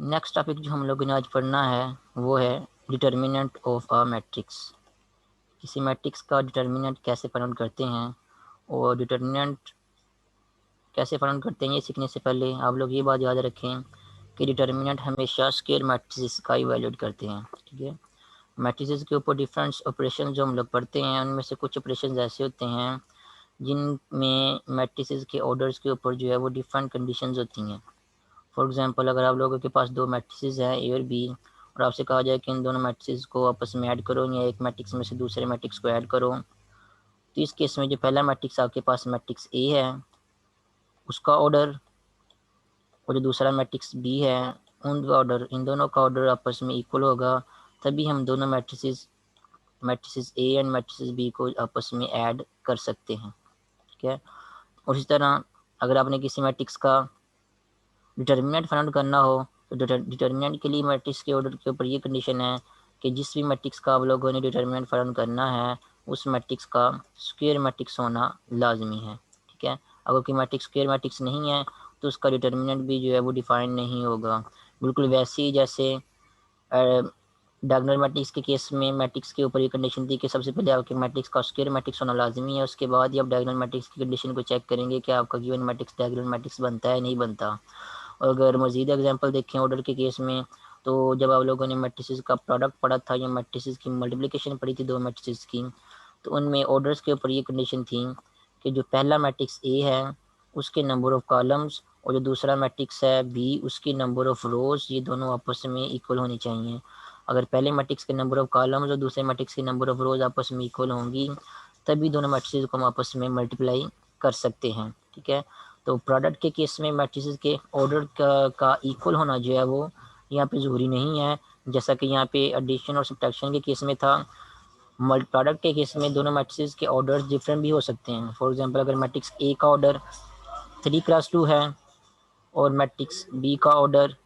Next topic जो हम लोगों ने आज पढ़ना है वो है डिटर्मिनेंट ऑफ अ मैट्रिक्स। किसी मैट्रिक्स का डिटर्मिनेंट कैसे फाइंड करते हैं और डिटर्मिनेंट कैसे फाइंड करते हैं ये सीखने से पहले आप लोग ये बात याद रखें कि डिटर्मिनेंट हमेशा स्केयर मैट्रिसेस का इवैल्यूएट करते हैं। ठीक है, मैट्रिसेस के ऊपर डिफरेंट ऑपरेशन जो हम लोग पढ़ते हैं उनमें से कुछ ऑपरेशन ऐसे होते हैं जिनमें मैट्रिसेस के ऑर्डर्स के ऊपर जो है वो डिफरेंट कंडीशंस होती हैं। फॉर एग्जांपल, अगर आप लोगों के पास दो मैट्रिसेस हैं ए और बी और आपसे कहा जाए कि इन दोनों मैट्रिसेस को आपस में ऐड करो या एक मैट्रिक्स में से दूसरे मैट्रिक्स को ऐड करो, तो इस केस में जो पहला मैट्रिक्स आपके पास मैट्रिक्स ए है उसका ऑर्डर और जो दूसरा मैट्रिक्स बी है इन दोनों का ऑर्डर आपस में इक्वल होगा, तभी हम दोनों matrices A and matrices B को आपस में ऐड कर सकते हैं। ठीक है, और इसी तरह अगर आपने किसी मैट्रिक्स का डिटर्मिनेंट फाइंड करना हो तो डिटर्मिनेंट के लिए मैट्रिक्स के ऑर्डर के ऊपर ये कंडीशन है कि जिस भी मैट्रिक्स का आप लोगों ने डिटर्मिनेंट फाइंड करना है उस मैट्रिक्स का स्क्वायर मैट्रिक्स होना लाजमी है। ठीक है, अगर कोई मैट्रिक्स स्क्वायर मैट्रिक्स नहीं है तो उसका डिटर्मिनेंट भी जो है वो डिफाइन नहीं होगा। बिल्कुल वैसे ही जैसे डायगोनल मैट्रिक्स के केस में मैट्रिक्स के ऊपर ये कंडीशन थी कि सबसे पहले आपके मैट्रिक्स का स्क्वायर मैट्रिक्स होना लाजमी है, उसके बाद ही आप डायगोनल मैट्रिक्स की कंडीशन को चेक करेंगे कि आपका गिवन मैट्रिक्स डायगोनल मैट्रिक्स बनता है नहीं बनता। और अगर मजीद एग्जांपल देखें ऑर्डर के केस में, तो जब आप लोगों ने मैट्रिसेस का प्रोडक्ट पढ़ा था या मैट्रिसेस की मल्टीप्लिकेशन पढ़ी थी दो मैट्रिसेस की, तो उनमें ऑर्डर्स के ऊपर ये कंडीशन थी कि जो पहला मैट्रिक्स ए है उसके नंबर ऑफ कॉलम्स और जो दूसरा मैट्रिक्स है बी उसकी नंबर ऑफ रोज ये दोनों आपस में इक्वल होनी चाहिए। अगर पहले मैट्रिक्स के नंबर ऑफ कॉलम्स और दूसरे मैट्रिक्स के नंबर ऑफ रोज आपस में इक्वल होंगी तभी दोनों मैट्रिसेस को हम आपस में मल्टीप्लाई कर सकते हैं। ठीक है, तो प्रोडक्ट के केस में मैट्रिसेस के ऑर्डर का इक्वल होना जो है वो यहाँ पे ज़रूरी नहीं है, जैसा कि यहाँ पे एडिशन और सब्ट्रैक्शन के केस में था। मल्टी प्रोडक्ट के केस में दोनों मैट्रिसेस के ऑर्डर डिफरेंट भी हो सकते हैं। फॉर एग्जांपल, अगर मैट्रिक्स ए का ऑर्डर 3x2 है और मैट्रिक्स बी का ऑर्डर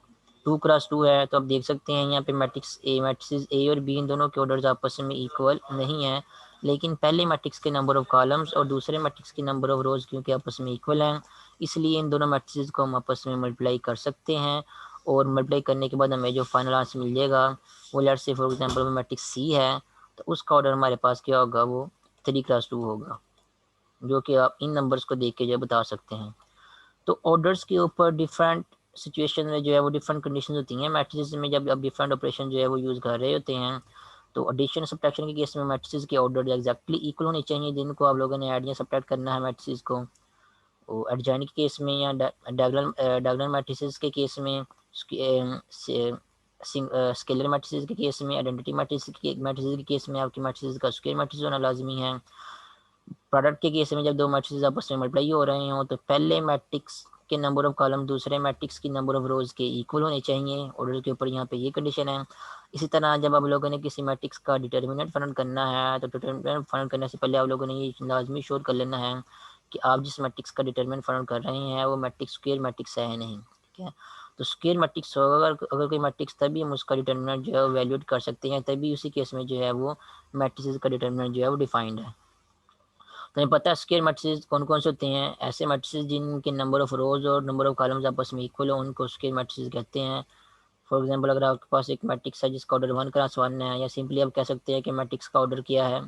2x2 है, तो आप देख सकते हैं यहाँ पे मैट्रिक्स ए और बी इन दोनों के ऑर्डर्स आपस में इक्वल नहीं है, लेकिन पहले मैट्रिक्स के नंबर ऑफ कॉलम्स और दूसरे मैट्रिक्स के नंबर ऑफ रोज क्योंकि आपस में इक्वल हैं, इसलिए इन दोनों मैट्रिक्स को हम आपस में मल्टीप्लाई कर सकते हैं। और मल्टीप्लाई करने के बाद हमें जो फाइनल आंसर मिल जाएगा वो let's say for example matrix सी है, तो उसका ऑर्डर हमारे पास क्या होगा, वो 3x2 होगा, जो कि आप इन नंबर्स को देख के जो बता सकते हैं। तो ऑर्डर्स के ऊपर डिफरेंट सिचुएशन में जो है वो डिफरेंट कंडीशन होती हैं। मैट्रिसेस में जब आप डिफरेंट ऑपरेशन जो है वो यूज़ कर रहे होते हैं, तो एडिशन सब्ट्रैक्शन के केस में मैट्रिसेस के ऑर्डर एग्जैक्टली इक्वल होने चाहिए जिनको आप लोगों ने ऐड या सब्ट्रैक्ट करना है मैट्रिसेस को। और एडजॉइंट के केस में या डायगोनल मैट्रिसेस के केस में, स्केलर मैट्रिसेस के केस में, आइडेंटिटी मैट्रिसेस के केस में आपकी मैट्रिसेस का स्क्वायर मैट्रिसेस होना लाजमी है। प्रोडक्ट के केस में जब दो मैट्रिसेस आपस में मल्टीप्लाई हो रहे हों तो पहले मैट्रिक्स के नंबर ऑफ कॉलम दूसरे मैट्रिक्स की नंबर ऑफ रोज के इक्वल होने चाहिए, ऑर्डर के ऊपर यहाँ पे ये कंडीशन है। इसी तरह जब आप लोगों ने किसी मैट्रिक्स का डिटर्मिनेंट फाइंड करना है तो डिटर्मिनेंट फाइंड करने से पहले आप लोगों ने ये लाजमी श्योर कर लेना है कि आप जिस मैट्रिक्स का डिटर्मिनेंट फाइंड कर रहे हैं वो मैट्रिक्स स्क्वायर मैट्रिक्स है नहीं। ठीक है, तो स्क्वायर मैट्रिक्स होगा अगर कोई मैट्रिक्स, तभी हम उसका डिटर्मिनेंट जो है वो वैल्यूएट कर सकते हैं, तभी उसी केस में जो है वो मैट्रिसेस का डिटर्मिनेंट जो है वो डिफाइंड है। तो हमें पता है स्क्वायर मैट्रिसेस कौन कौन से होते हैं। ऐसे मैट्रिसेस जिनके नंबर ऑफ रोज और नंबर ऑफ कॉलम्स आपस में इक्वल हो उनको स्क्वायर मैट्रिसेस कहते हैं। फॉर एग्जांपल, अगर आपके पास एक मैट्रिक्स है जिसका ऑर्डर 1x1 है, या सिंपली आप कह सकते हैं कि मैट्रिक्स का ऑर्डर क्या है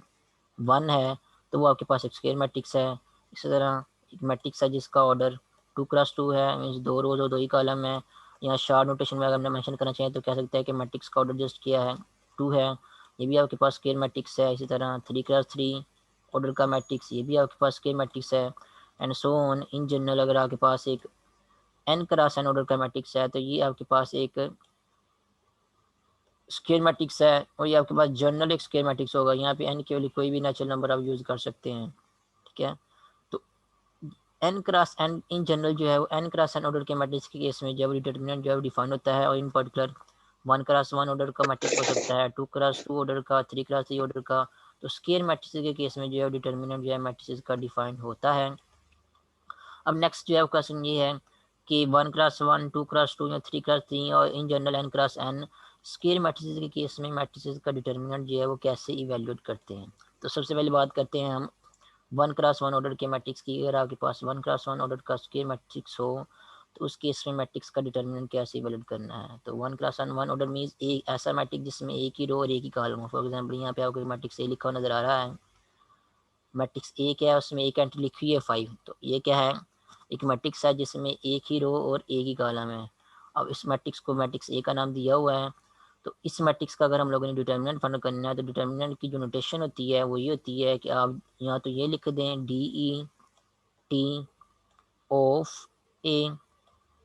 1 है, तो वो आपके पास एक स्क्वायर मैट्रिक्स है। इसी तरह एक मैट्रिक्स है जिसका ऑर्डर 2x2 है, मीन्स दो रोज और दो ही कॉलम है, या शार्ट नोटेशन में अगर हमने मेंशन करना चाहिए तो कह सकते हैं कि मैट्रिक्स का ऑर्डर जस्ट क्या है 2 है, ये भी आपके पास स्क्वायर मैट्रिक्स है। इसी तरह 3x3 ऑर्डर का मैट्रिक्स, ये भी आपके पास स्क्वायर मैट्रिक्स है, and so on. In general अगर आपके पास एक n×n ऑर्डर का मैट्रिक्स है तो ये आपके पास एक स्क्वायर मैट्रिक्स है, और ये आपके पास जनरल एक स्क्वायर मैट्रिक्स होगा। यहाँ पे n केवल कोई भी नेचुरल नंबर आप यूज़ कर सकते हैं। ठीक है, तो n×n इन जनरल जो है वो n×n ऑर्डर के मैट्रिक्स के केस में जब डिटर्मिनेंट जो है डिफाइन होता है, और इन पर्टिकुलर 1×1 ऑर्डर का मैट्रिक्स हो सकता है, 2×2 ऑर्डर का, 3×3 ऑर्डर का। तो स्क्वायर मैट्रिक्स के केस में जो है डिटर्मिनेंट जो है मैट्रिक्स का डिफाइन होता है। अब नेक्स्ट जो है क्वेश्चन ये है कि 1×1, 2×2 या 3×3 और in general n×n square matrices के केस में मैट्रिसेस का डिटर्मिनेंट जो है वो कैसे इवेल्यूएट करते हैं। तो सबसे पहले बात करते हैं हम 1×1 ऑर्डर के मैट्रिक्स की। अगर आपके पास 1×1 ऑर्डर का स्क्वायर मैट्रिक्स हो तो उस केस में मैट्रिक्स का डिटर्मिनेंट कैसे इवेलुएट करना है। तो 1 क्लास 1 ऑर्डर मीन्स एक ऐसा मैट्रिक्स जिसमें एक ही रो और एक ही कॉलम हो। फॉर एग्जांपल यहाँ पे आपको मैट्रिक्स ए लिखा हुआ नज़र आ रहा है, मैट्रिक्स ए क्या है, उसमें एक एंट्री लिखी हुई है 5। तो ये क्या है, एक मैट्रिक्स है जिसमें एक ही रो और एक ही कॉलम है। अब इस मैट्रिक्स को मैट्रिक्स ए का नाम दिया हुआ है। तो इस मैट्रिक्स का अगर हम लोगों ने डिटर्मिनेंट फाइंड करना है तो डिटर्मिनेंट की जो नोटेशन होती है वो ये होती है कि आप यहाँ तो ये लिख दें DET ऑफ ए।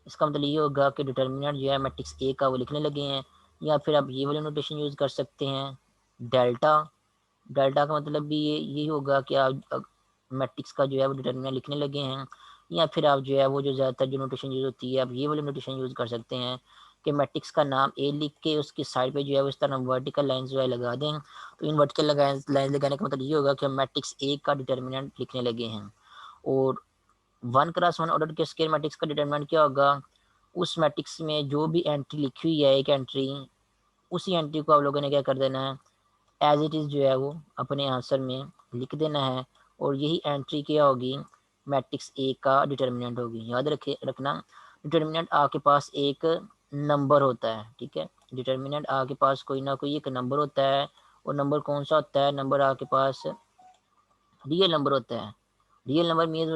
इसका मतलब ये होगा कि डिटर्मिनेंट जो है मैट्रिक्स ए का वो लिखने लगे हैं। या फिर आप ये वाली नोटेशन यूज़ कर सकते हैं डेल्टा। डेल्टा का मतलब भी यही होगा कि आप मैट्रिक्स का जो है वो डिटर्मिनेंट लिखने लगे हैं। या फिर आप जो है वो जो ज़्यादातर जो नोटेशन यूज़ होती है आप ये वाली नोटेशन यूज़ कर सकते हैं कि मैट्रिक्स का नाम ए लिख के उसकी साइड पे जो है इस तरह वर्टिकल लाइन जो है लगा दें। तो इन वर्टिकल लाइन लगाने का मतलब ये होगा कि हम मैट्रिक्स ए का डिटर्मिनेंट लिखने लगे हैं। और 1 क्रॉस 1 ऑर्डर के स्केयर मैट्रिक्स का डिटर्मिनेंट क्या होगा, उस मैट्रिक्स में जो भी एंट्री लिखी हुई है एक एंट्री, उसी एंट्री को आप लोगों ने क्या कर देना है, एज इट इज़ जो है वो अपने आंसर में लिख देना है। और यही एंट्री क्या होगी, मैट्रिक्स ए का डिटर्मिनेंट होगी। याद रखना डिटर्मिनेंट आपके पास एक नंबर होता है, ठीक है। डिटर्मिनेंट आपके पास कोई ना कोई एक नंबर होता है। और नंबर कौन सा होता है, नंबर आपके पास रियल नंबर होता है। रियल नंबर मीन्स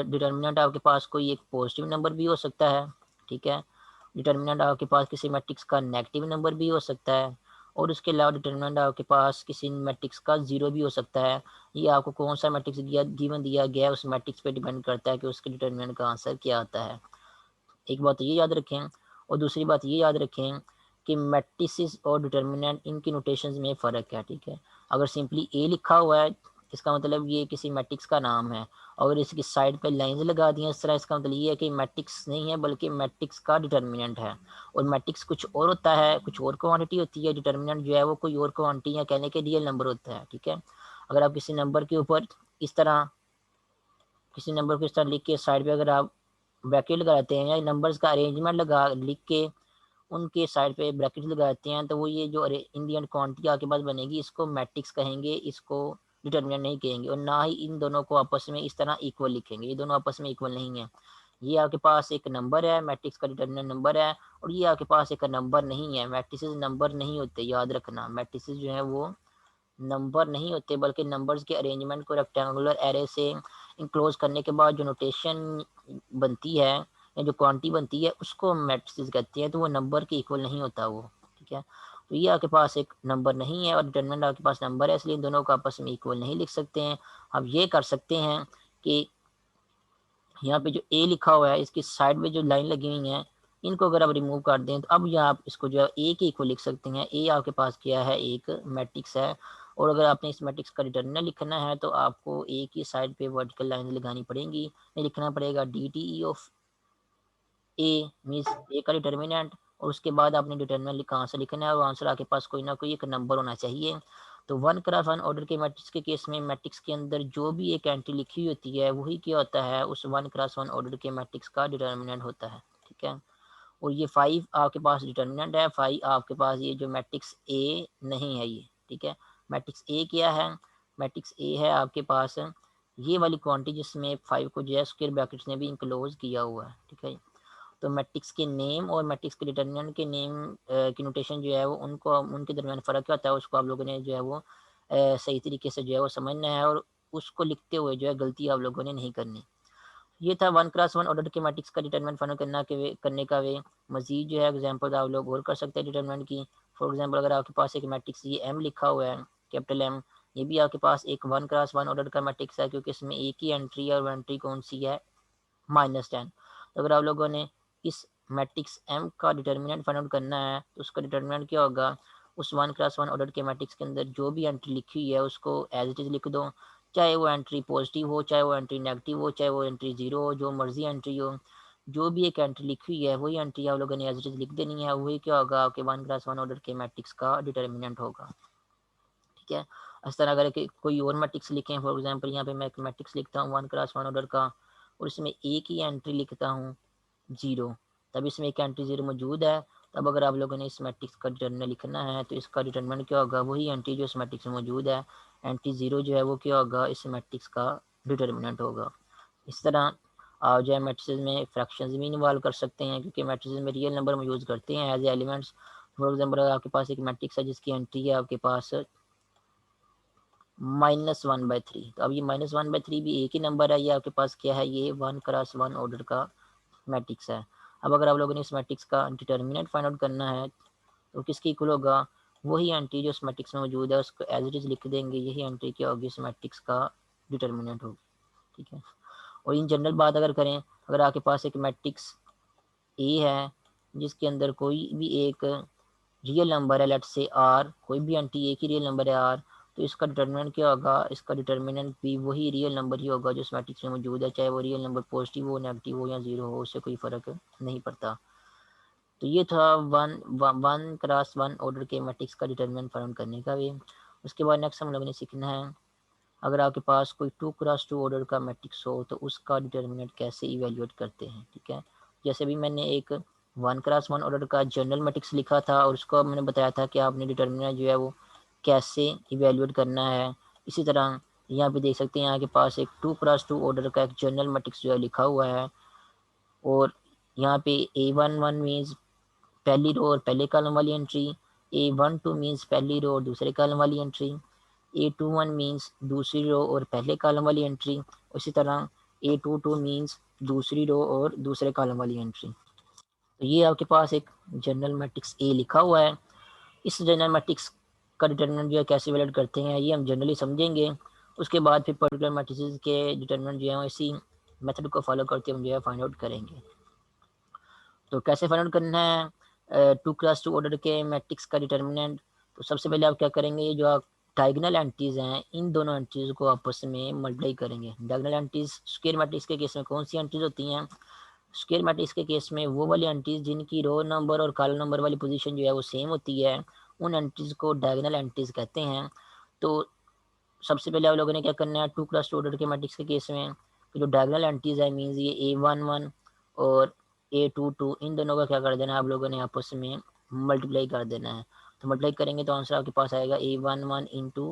डिटर्मिनेंट आपके पास कोई एक पॉजिटिव नंबर भी हो सकता है, ठीक है। डिटर्मिनेंट आपके पास किसी मैट्रिक्स का नेगेटिव नंबर भी हो सकता है। और उसके अलावा डिटर्मिनेंट आपके पास किसी मैट्रिक्स का जीरो भी हो सकता है। ये आपको कौन सा मैट्रिक्स गिवन दिया गया है उस मैट्रिक्स पे डिपेंड करता है कि उसके डिटर्मिनेंट का आंसर क्या आता है। एक बात तो ये याद रखें। और दूसरी बात ये याद रखें कि मैट्रिसेस और डिटर्मिनेंट इनकी नोटेशंस में फ़र्क है, ठीक है। अगर सिंपली ए लिखा हुआ है इसका मतलब ये किसी मैट्रिक्स का नाम है। अगर इसकी साइड पे लाइंस लगा दी हैं इस तरह, इसका मतलब ये है कि मैट्रिक्स नहीं है बल्कि मैट्रिक्स का डिटर्मिनेंट है। और मैट्रिक्स कुछ और होता है, कुछ और क्वांटिटी होती है, डिटर्मिनेंट जो है वो कोई और क्वांटिटी या कहने के रियल नंबर होता है, ठीक है। अगर आप किसी नंबर के ऊपर इस तरह किसी नंबर को इस तरह लिख के साइड पे अगर आप ब्रैकेट लगाते हैं या नंबर्स का अरेंजमेंट लगा लिख के उनके साइड पे ब्रैकेट लगाते हैं तो वो ये जो इंडियन क्वांटिटी आपके पास बनेगी इसको मैट्रिक्स कहेंगे, इसको डिटर्मिनेंट नहीं कहेंगे। और ना ही इन दोनों को आपस में इस तरह इक्वल लिखेंगे, ये दोनों आपस में इक्वल नहीं है। ये आपके पास एक नंबर है, मैट्रिक्स का डिटर्मिनेंट नंबर है। और ये आपके पास एक नंबर नहीं है, मैट्रिसेस नंबर नहीं होते, याद रखना। मैट्रिसेस जो है वो नंबर नहीं होते बल्कि नंबर्स के अरेंजमेंट को रेक्टेंगुलर एरे से इंक्लोज करने के बाद जो नोटेशन बनती है या जो क्वांटिटी बनती है उसको मैट्रिसेस कहते हैं। तो वो नंबर के इक्वल नहीं होता वो, ठीक है। तो ये आपके पास एक नंबर नहीं है और डिटरमिनेंट आपके पास नंबर है, इसलिए इन दोनों को आपस में इक्वल नहीं लिख सकते हैं। अब ये कर सकते हैं कि यहाँ पे जो ए लिखा हुआ है इसकी साइड में जो लाइन लगी हुई है इनको अगर आप रिमूव कर दें तो अब यहाँ आप इसको जो है ए के इक्वल लिख सकते हैं। ए आपके पास क्या है, एक मैट्रिक्स है। और अगर आपने इस मैट्रिक्स का डिटर्मिनेंट लिखना है तो आपको ए की साइड पे वर्टिकल लाइन लगानी पड़ेगी, लिखना पड़ेगा DTE ऑफ ए मीन्स ए का डिटर्मिनेंट। और उसके बाद आपने डिटर्मिनेंट का आंसर लिखना है और आंसर आपके पास कोई ना कोई एक नंबर होना चाहिए। तो 1 क्रॉस 1 ऑर्डर के मैट्रिक्स के केस में मैट्रिक्स के अंदर जो भी एक एंट्री लिखी होती है वही क्या होता है, उस 1 क्रॉस 1 ऑर्डर के मैट्रिक्स का डिटर्मिनेंट होता है, ठीक है। और ये 5 आपके पास डिटर्मिनेंट है, 5 आपके पास ये जो मैट्रिक्स ए नहीं है ये, ठीक है। मैट्रिक्स ए क्या है, मैट्रिक्स ए है आपके पास ये वाली क्वांटिटी जिसमें 5 को जो है स्क्वायर ब्रैकेट्स ने भी इंक्लोज किया हुआ है, ठीक है। तो मैट्रिक्स के नेम और मैट्रिक्स के डिटर्मिनेंट के नेम की नोटेशन जो है वो उनको उनके दरमियान फ़र्क क्या होता है उसको आप लोगों ने जो है वो सही तरीके से जो है वो समझना है। और उसको लिखते हुए जो है गलती आप लोगों ने नहीं करनी। ये था 1 क्रॉस 1 ऑर्डर के मैट्रिक्स का डिटरमिनेंट फाइंड करने का वे। मजीद जो है एग्जांपल आप लोग और कर सकते हैं डिटरमिनेंट की। फॉर एग्जांपल अगर आपके पास एक मैट्रिक्स ये एम लिखा हुआ है, कैपिटल एम, ये भी आपके पास एक 1 क्रॉस 1 ऑर्डर का मैट्रिक्स है क्योंकि इसमें एक ही एंट्री है और एंट्री कौन सी है, -10। तो अगर आप लोगों ने इस मैट्रिक्स एम का डिटर्मिनेंट फाइंड आउट करना है तो उसका डिटर्मिनेंट क्या होगा, उस 1 क्रॉस 1 ऑर्डर के मैट्रिक्स के अंदर जो भी एंट्री लिखी हुई है उसको एज इट इज़ लिख दो। चाहे वो एंट्री पॉजिटिव हो, चाहे वो एंट्री नेगेटिव हो, चाहे वो एंट्री जीरो हो, जो मर्जी एंट्री हो, जो भी एक एंट्री लिखी हुई है वही एंट्री आप लोगों ने एज इट इज़ लिख देनी है। वही क्या होगा, आपके 1 क्रॉस 1 ऑर्डर के मैट्रिक्स का डिटर्मिनेंट होगा, ठीक है। इस तरह अगर कोई और मैट्रिक्स लिखें, फॉर एग्जाम्पल यहाँ पे मैं एक मैट्रिक्स लिखता हूँ 1 क्रॉस 1 ऑर्डर का और इसमें एक ही एंट्री लिखता हूँ जीरो, तब इसमें एक एंट्री जीरो मौजूद है। तब अगर आप लोगों ने इस मैट्रिक्स का डिटर्मिनेंट लिखना है तो इसका डिटर्मिनेंट क्या होगा, वही एंट्री जो इस मैट्रिक्स में मौजूद है, एंट्री जीरो जो है वो क्या होगा, इस मैट्रिक्स का डिटर्मिनेंट होगा। इस तरह आप जो है मैट्रिसेस में फ्रैक्शंस भी इन्वॉल्व कर सकते हैं, क्योंकि मैट्रिसेस में रियल नंबर हम यूज़ करते हैं एज एलिमेंट्स। फॉर एग्जांपल अगर आपके पास एक मैट्रिक्स है जिसकी एंट्री है आपके पास -1/3, तो अब ये -1/3 भी एक ही नंबर है, ये आपके पास क्या है, ये 1x1 ऑर्डर का मैट्रिक्स है। अब अगर आप लोगों ने इस मैट्रिक्स का डिटर्मिनेंट फाइंड आउट करना है तो किसकी इक्वल होगा, वही एंट्री जो इस मैट्रिक्स में मौजूद है उसको एज इट इज लिख देंगे, यही एंट्री क्या होगी इस मैट्रिक्स का डिटर्मिनेंट होगी। ठीक है। और इन जनरल बात अगर करें, अगर आपके पास एक मैट्रिक्स ए है जिसके अंदर कोई भी एक रियल नंबर है, लेट्स से आर, कोई भी एंट्री एक ही रियल नंबर है आर, तो इसका डिटर्मिनेंट क्या होगा, इसका डिटर्मिनेंट भी वही रियल नंबर ही होगा जो इस मैट्रिक्स में मौजूद है, चाहे वो रियल नंबर पॉजिटिव हो, नेगेटिव हो या जीरो हो, उससे कोई फर्क नहीं पड़ता। तो ये था 1x1 ऑर्डर के मैट्रिक्स का डिटर्मिनेंट फाइंड करने का वे। उसके बाद नेक्स्ट हम लोगों ने सीखना है, अगर आपके पास कोई 2x2 ऑर्डर का मैट्रिक्स हो तो उसका डिटर्मिनेंट कैसे इवेल्युएट करते हैं। ठीक है। जैसे भी मैंने एक 1x1 ऑर्डर का जनरल मैट्रिक्स लिखा था और उसको मैंने बताया था कि आपने डिटर्मिनेंट जो है वो कैसे इवेल्युएट करना है, इसी तरह यहाँ पे देख सकते हैं यहाँ के पास एक 2x2 ऑर्डर का एक जनरल मैट्रिक्स जो है लिखा हुआ है, और यहाँ पे A11 मीन्स पहली रो और पहले कॉलम वाली एंट्री, A12 मीन्स पहली रो और दूसरे कॉलम वाली एंट्री, A21 मीन्स दूसरी रो और पहले कॉलम वाली एंट्री, उसी तरह A22 मीन्स दूसरी रो और दूसरे कॉलम वाली एंट्री। तो ये आपके पास एक जनरल मैट्रिक्स ए लिखा हुआ है। इस जनरल मैट्रिक्स का डिटर्मिनेंट जो है कैसे वैलिड करते हैं ये हम जनरली समझेंगे। उसके बाद फिर पर्टिकुलर मैट्रिसेस के डिटर्मिनेंट जो है इसी मेथड को फॉलो करते हम जो है फाइंड आउट करेंगे। तो कैसे फाइंड आउट करना है 2x2 ऑर्डर के मैट्रिक्स का डिटर्मिनेंट, तो सबसे पहले आप क्या करेंगे, ये जो आप डायगोनल एंट्रीज हैं इन दोनों एंट्रीज को आपस में मल्टीप्लाई करेंगे। डायगोनल एंट्रीज स्क्वायर मैट्रिक्स के केस में कौन सी एंट्रीज होती हैं, स्क्वायर मैट्रिक्स के केस में वो वाली एंट्रीज जिनकी रो नंबर और कॉलम नंबर वाली पोजीशन जो है वो सेम होती है, उन एंट्रीज को डायगोनल एंट्रीज कहते हैं। तो सबसे पहले आप लोगों ने क्या करना है 2x2 ऑर्डर के मैट्रिक्स के केस में, कि जो डायगोनल एंट्रीज है मीन्स ये A11 और A22 इन दोनों का क्या कर देना है आप लोगों ने आपस में मल्टीप्लाई कर देना है। तो मल्टीप्लाई करेंगे तो आंसर आपके पास आएगा A11 इंटू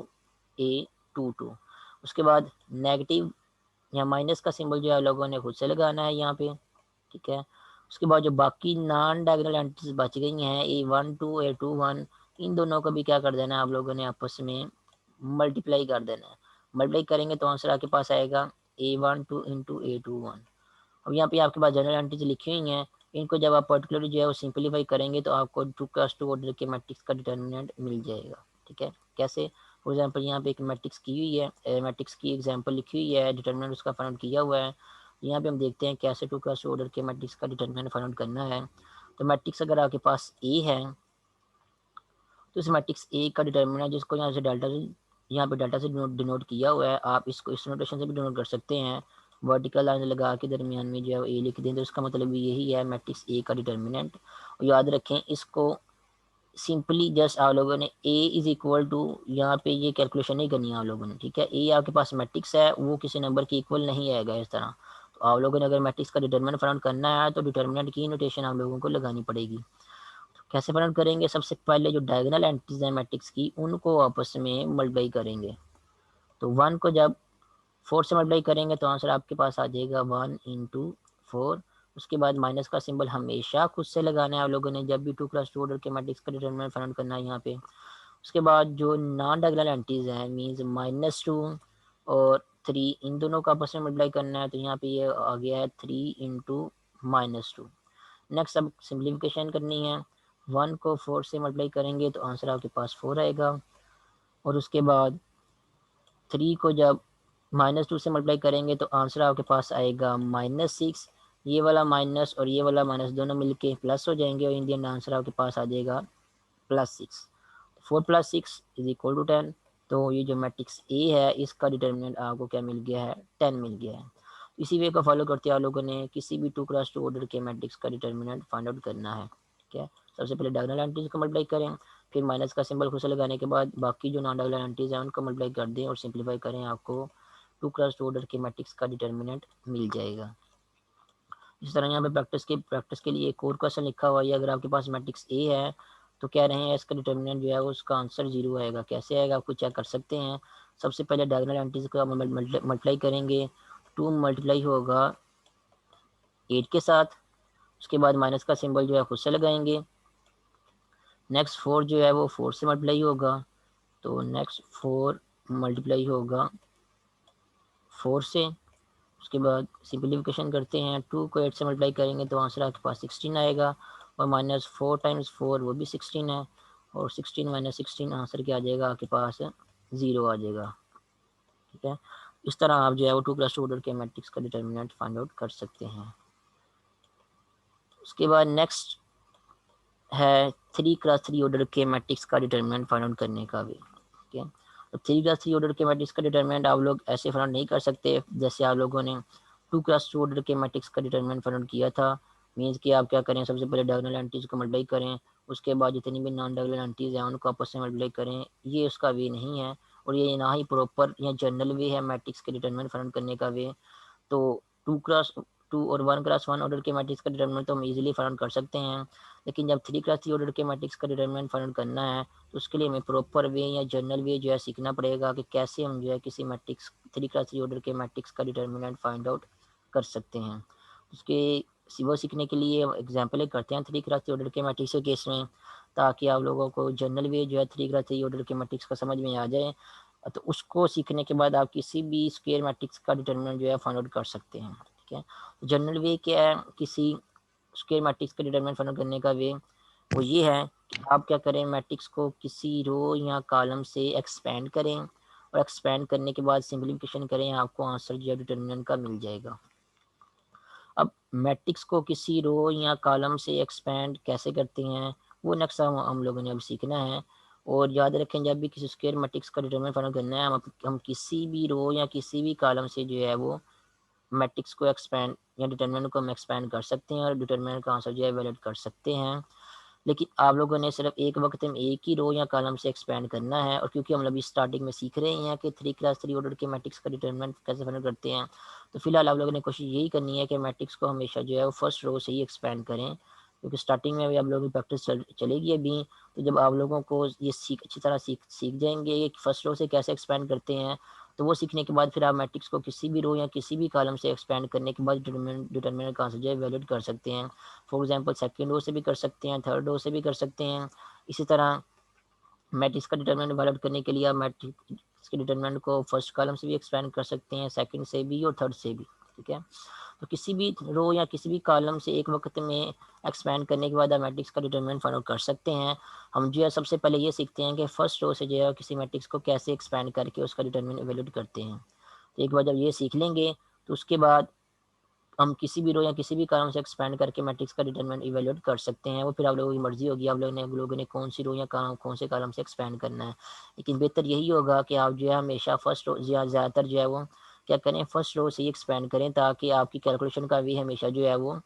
A22। उसके बाद नेगेटिव या माइनस का सिंबल जो है लोगों ने खुद से लगाना है यहाँ पे। ठीक है। उसके बाद जो बाकी नॉन डायगोनल एंट्रीज बच गई हैं A12 A21, इन दोनों को भी क्या कर देना है आप लोगों ने आपस में मल्टीप्लाई कर देना है। मल्टीप्लाई करेंगे तो आंसर आपके पास आएगा A12 इंटू A21। अब यहाँ पे आपके पास जनरल एंट्रीज लिखी हुई हैं, इनको जब आप पर्टिकुलरली जो है वो सिंपलीफाई करेंगे तो आपको 2x2 ऑर्डर के मैट्रिक्स का डिटर्मिनेंट मिल जाएगा। ठीक है। कैसे, फॉर एग्जांपल यहाँ पे एक मैट्रिक्स की हुई है, मैट्रिक्स की एग्जांपल लिखी हुई है, डिटर्मिनेंट उसका फाइंड आउट किया हुआ है। यहाँ पे हम देखते हैं कैसे 2x2 ऑर्डर के मैट्रिक्स का डिटर्मिनेंट फाइंड आउट करना है। तो मैट्रिक्स अगर आपके पास ए है तो इस मैट्रिक्स ए का डिटर्मिनेंट जिसको यहाँ से डेल्टा से, यहाँ पे डेल्टा से डिनोट किया हुआ है, आप इसको इस नोटेशन से भी डिनोट कर सकते हैं। वर्टिकल लाइन लगा के दरमियान में जो है ए लिख दें तो इसका मतलब यही है मैट्रिक्स ए का डिटर्मिनेंट। याद रखें इसको सिंपली जस्ट आप लोगों ने ए इज इक्वल टू, यहाँ पे ये कैलकुलेशन नहीं करनी है आप लोगों ने। ठीक है। ए आपके पास मैट्रिक्स है वो किसी नंबर के इक्वल नहीं आएगा इस तरह। तो आप लोगों ने अगर मैट्रिक्स का डिटर्मिनेंट फाइंड करना है तो डिटर्मिनेंट की नोटेशन आप लोगों को लगानी पड़ेगी। कैसे फाइंड करेंगे, सबसे पहले जो डायगोनल एंट्रीज है मैट्रिक्स की उनको आपस में मल्टीप्लाई करेंगे। तो 1 को जब 4 से मल्टीप्लाई करेंगे तो आंसर आपके पास आ जाएगा 1 इंटू 4। उसके बाद माइनस का सिंबल हमेशा खुद से लगाना है आप लोगों ने जब भी 2x2 ऑर्डर के मैट्रिक्स का डिटर्मिनेंट फाइंड करना है यहाँ पे। उसके बाद जो नॉन डायगोनल एंट्रीज हैं मीन्स -2 और 3 इन दोनों का आपस में मल्टीप्लाई करना है, तो यहाँ पे ये आ गया है 3 इंटू -2। नेक्स्ट अब सिंप्लीफिकेशन करनी है, 1 को 4 से मल्टीप्लाई करेंगे तो आंसर आपके पास 4 आएगा। और उसके बाद 3 को जब -2 से मल्टीप्लाई करेंगे तो आंसर आपके पास आएगा -6। ये वाला माइनस और ये वाला माइनस दोनों मिलके प्लस हो जाएंगे और इंडियन आंसर आपके पास आ जाएगा +6। 4 + 6 इज इक्वल टू 10। तो ये जो मैट्रिक्स ए है इसका डिटर्मिनेंट आपको क्या मिल गया है, 10 मिल गया है। इसी वे को फॉलो करते आप लोगों ने किसी भी 2x2 ऑर्डर के मैट्रिक्स का डिटर्मिनेंट फाइंड आउट करना है। ठीक है। सबसे पहले डायगोनल एंट्रीज को मल्टीप्लाई करें, फिर माइनस का सिंबल खुद से लगाने के बाद बाकी जो नॉन डायगोनल एंट्रीज हैं उनको मल्टीप्लाई कर दें और सिंप्लीफाई करें, आपको 2x2 ऑर्डर के मैट्रिक्स का डिटर्मिनेंट मिल जाएगा। इस तरह यहाँ पे प्रैक्टिस के लिए एक और क्वेश्चन लिखा हुआ है, अगर आपके पास मैट्रिक्स ए है तो कह रहे हैं इसका डिटर्मिनेंट जो है उसका आंसर 0 आएगा। कैसे आएगा आपको चेक कर सकते हैं। सबसे पहले डायगोनल एंट्रीज का मल्टीप्लाई करेंगे, 2 मल्टीप्लाई होगा 8 के साथ। उसके बाद माइनस का सिंबल जो है खुद से लगाएंगे। नेक्स्ट 4 जो है वो 4 से मल्टीप्लाई होगा, तो नेक्स्ट 4 मल्टीप्लाई होगा 4 से। उसके बाद सिंप्लीफिकेशन करते हैं, 2 को 8 से मल्टीप्लाई करेंगे तो आंसर आपके पास 16 आएगा, और माइनस 4 टाइम्स 4 वो भी 16 है, और 16 माइनस 16 आंसर क्या आ जाएगा आपके पास 0 आ जाएगा। ठीक है, इस तरह आप जो है वो 2+2 ऑर्डर के मैट्रिक्स का डिटर्मिनेंट फाइंड आउट कर सकते हैं। उसके बाद नेक्स्ट है 3x3 ऑर्डर के मैट्रिक्स का डिटर्मिनेंट फाइंड आउट करने का भी। ठीक है, तो 3x3 ऑर्डर के मैट्रिक्स का डिटर्मिनेंट आप लोग ऐसे फाइंड आउट नहीं कर सकते जैसे आप लोगों ने 2x2 ऑर्डर के मैट्रिक्स का डिटर्मिनेंट फाइंड आउट किया था। मीन्स कि आप क्या करें, सबसे पहले डायगोनल एंट्रीज को मल्टीप्लाई करें, उसके बाद जितनी भी नॉन डायगोनल एंट्रीज हैं उनको आपस में मल्टीप्लाई करें। ये उसका वे नहीं है, और ये ना ही प्रॉपर या जनरल वे है मैट्रिक्स के डिटर्मिनेंट फाइंड आउट करने का वे। तो 2x2 और 1x1 ऑर्डर के मैट्रिक्स का डिटर्मिनेंट तो हम इजीली फाइंड आउट कर सकते हैं, लेकिन जब 3x3 ऑर्डर के मैट्रिक्स का डिटर्मिनेंट फाइंड आउट करना है तो उसके लिए हमें प्रॉपर वे या जनरल वे जो है सीखना पड़ेगा कि कैसे हम जो है किसी मैट्रिक्स 3x3 ऑर्डर के मैट्रिक्स का डिटर्मिनेंट फाइंड आउट कर सकते हैं। उसके वो सीखने के लिए एग्जाम्पल करते हैं 3x3 ऑर्डर के मैट्रिक्स के केस में, ताकि आप लोगों को जनरल वे जो है 3x3 ऑर्डर के मैट्रिक्स का समझ में आ जाए। तो उसको सीखने के बाद आप किसी भी स्क्वायर मैट्रिक्स का डिटर्मिनेंट जो है फाइंड आउट कर सकते हैं। ठीक है, जनरल वे क्या है किसी स्क्वायर मैट्रिक्स का डिटर्मिनेंट फाइंड आउट करने का वे, वो ये है कि आप क्या करें, मैट्रिक्स को किसी रो या कॉलम से एक्सपेंड करें, और एक्सपेंड करने के बाद सिंप्लीफिकेशन करें, आपको आंसर जो है डिटर्मिनेंट का मिल जाएगा। अब मैट्रिक्स को किसी रो या कॉलम से एक्सपेंड कैसे करते हैं वो नेक्स्ट हम लोगों ने अब सीखना है। और याद रखें, जब भी किसी स्क्वायर मैट्रिक्स का डिटरमिनेंट फाइंड करना है, हम किसी भी रो या किसी भी कॉलम से जो है वो मैट्रिक्स को एक्सपेंड या डिटरमिनेंट को हम एक्सपेंड कर सकते हैं, और डिटरमिनेंट का आंसर जो है वैलिड कर सकते हैं। लेकिन आप लोगों ने सिर्फ एक वक्त में एक ही रो या कॉलम से एक्सपेंड करना है, और क्योंकि हम अभी स्टार्टिंग में सीख रहे हैं कि 3x3 ऑर्डर के मैट्रिक्स का डिटरमिनेंट कैसे फाइंड करते हैं, तो फिलहाल आप लोगों ने कोशिश यही करनी है कि मैट्रिक्स को हमेशा जो है वो फर्स्ट रो से ही एक्सपेंड करें, क्योंकि स्टार्टिंग में भी आप लोगों की प्रैक्टिस चलेगी अभी। तो जब आप लोगों को ये अच्छी तरह सीख जाएंगे कि फर्स्ट रो से कैसे एक्सपेंड करते हैं, तो वो सीखने के बाद फिर आप मैट्रिक्स को किसी भी रो या किसी भी कॉलम से एक्सपेंड करने के बाद डिटरमिनेंट का आंसर जो है वैलिड कर सकते हैं। फॉर एग्जांपल सेकंड रो से भी कर सकते हैं, थर्ड रो से भी कर सकते हैं। इसी तरह मैट्रिक्स का डिटरमिनेंट वैलिड करने के लिए आप मैट्रिक्स के डिटरमिनेंट को फर्स्ट कॉलम से भी एक्सपेंड कर सकते हैं, सेकंड से भी और थर्ड से भी। ठीक है, तो किसी भी रो या किसी भी कॉलम से एक वक्त में एक्सपेंड करने के बाद आप मैट्रिक्स का डिटरमिनेंट फाइंड आउट कर सकते हैं। हम जो है सबसे पहले ये सीखते हैं कि फर्स्ट रो से जो है किसी मैट्रिक्स को कैसे एक्सपेंड करके उसका डिटरमिनेंट वैलिड करते हैं। तो एक बार जब ये सीख लेंगे तो उसके बाद हम किसी भी रो या किसी भी कॉलम से एक्सपेंड करके मैट्रिक्स का डिटरमिनेंट इवेल्युएट कर सकते हैं। वो फिर आप लोगों की मर्जी होगी, आप लोगों ने कौन सी रो या कौन से कॉलम से एक्सपेंड करना है। लेकिन बेहतर यही होगा कि आप जो है हमेशा फर्स्ट रो या ज़्यादातर जो है वो क्या करें, फर्स्ट रो से ही एक्सपेंड करें, ताकि आपकी कैलकुलेशन का भी हमेशा जो है वो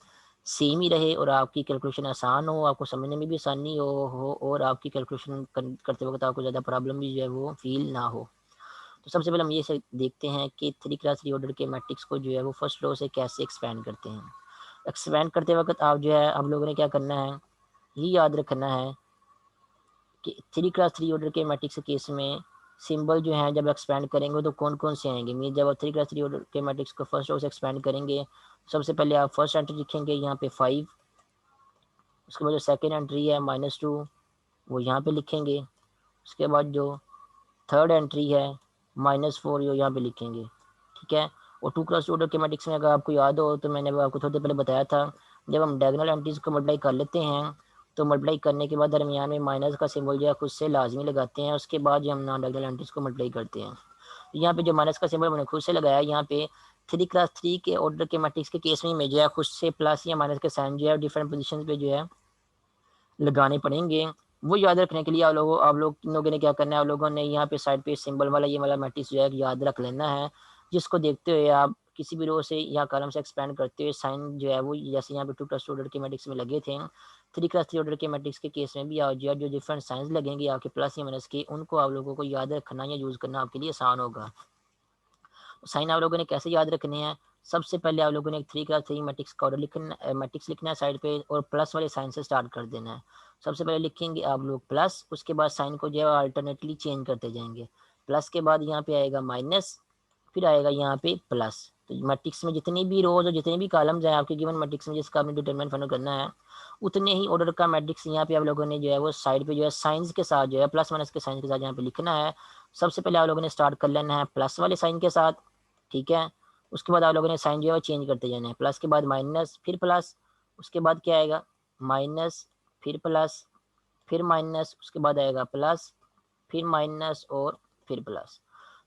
सेम ही रहे, और आपकी कैलकुलेशन आसान हो, आपको समझने में भी आसानी हो और आपकी कैलकुलेशन करते वक्त आपको ज़्यादा प्रॉब्लम भी जो है वो फील ना हो। तो सबसे पहले हम ये देखते हैं कि 3x3 ऑर्डर के मैट्रिक्स को जो है वो फर्स्ट रो से कैसे एक्सपेंड करते हैं। एक्सपेंड करते वक्त आप जो है आप लोगों ने क्या करना है, ये याद रखना है कि 3x3 ऑर्डर के मैट्रिक्स के केस में सिंबल जो है जब एक्सपेंड करेंगे तो कौन कौन से आएंगे। मीन जब आप 3x3 ऑर्डर के मैट्रिक्स को फर्स्ट रो से एक्सपेंड करेंगे, सबसे पहले आप फर्स्ट एंट्री लिखेंगे यहाँ पे 5, उसके बाद जो सेकेंड एंट्री है -2 वो यहाँ पे लिखेंगे, उसके बाद जो थर्ड एंट्री है -4 यो यहाँ पे लिखेंगे। ठीक है, और 2x2 ऑर्डर के मैट्रिक्स में अगर आपको याद हो तो मैंने आपको थोड़ी देर पहले बताया था, जब हम डायगोनल एंट्रीज को मल्टीप्लाई कर लेते हैं तो मल्टीप्लाई करने के बाद दरमियान में माइनस का सिंबल जो है खुद से लाजमी लगाते हैं, उसके बाद जो हम नॉन डायगोनल एंट्रीज को मल्टीप्लाई करते हैं। तो यहाँ पे जो माइनस का सिंबल मैंने खुद से लगाया है, यहाँ पे 3x3 के ऑर्डर के मैट्रिक्स के केस में जो है खुद से प्लस या माइनस के साइन जो है डिफरेंट पोजिशन पे जो है लगाने पड़ेंगे। वो याद रखने के लिए आप लोगों ने क्या करना है, आप लोगों ने यहाँ पे साइड पे सिंबल वाला ये वाला मैट्रिक्स जो है याद रख लेना है, जिसको देखते हुए आप किसी भी रो से या कॉलम से एक्सपेंड करते हुए साइन जो है वो जैसे यहाँ पे 2x2 ऑर्डर के मैट्रिक्स में लगे थे, 3x3 ऑर्डर के मैट्रिक्स के केस में भी जो डिफरेंट साइंस लगेंगे आपके प्लस या माइनस के, उनको आप लोगों को याद रखना या यूज़ करना आपके लिए आसान होगा। साइन आप लोगों ने कैसे याद रखने हैं, सबसे पहले आप लोगों ने 3x3 मैट्रिक्स का ऑर्डर मैट्रिक्स लिखना है साइड पे, और प्लस वाले साइन से स्टार्ट कर देना है। सबसे पहले लिखेंगे आप लोग प्लस, उसके बाद साइन को जो है अल्टरनेटली चेंज करते जाएंगे। प्लस के बाद यहाँ पे आएगा माइनस, फिर आएगा यहाँ पे प्लस। तो मैट्रिक्स में जितनी भी रोज और जितने भी कॉलम्स हैं आपके गिवन मैट्रिक्स में जिसका आपने डिटरमिनेंट फाइंड करना है, उतने ही ऑर्डर का मैट्रिक्स यहाँ पे आप लोगों ने जो है वो साइड पे जो है साइंस के साथ जो है प्लस माइनस के साइन के साथ यहाँ पे लिखना है। सबसे पहले आप लोगों ने स्टार्ट कर लेना है प्लस वाले साइन के साथ, ठीक है। उसके बाद आप लोगों ने साइन जो है वो चेंज करते जाना है, प्लस के बाद माइनस फिर प्लस, उसके बाद क्या आएगा माइनस फिर प्लस फिर माइनस, उसके बाद आएगा प्लस फिर माइनस और फिर प्लस।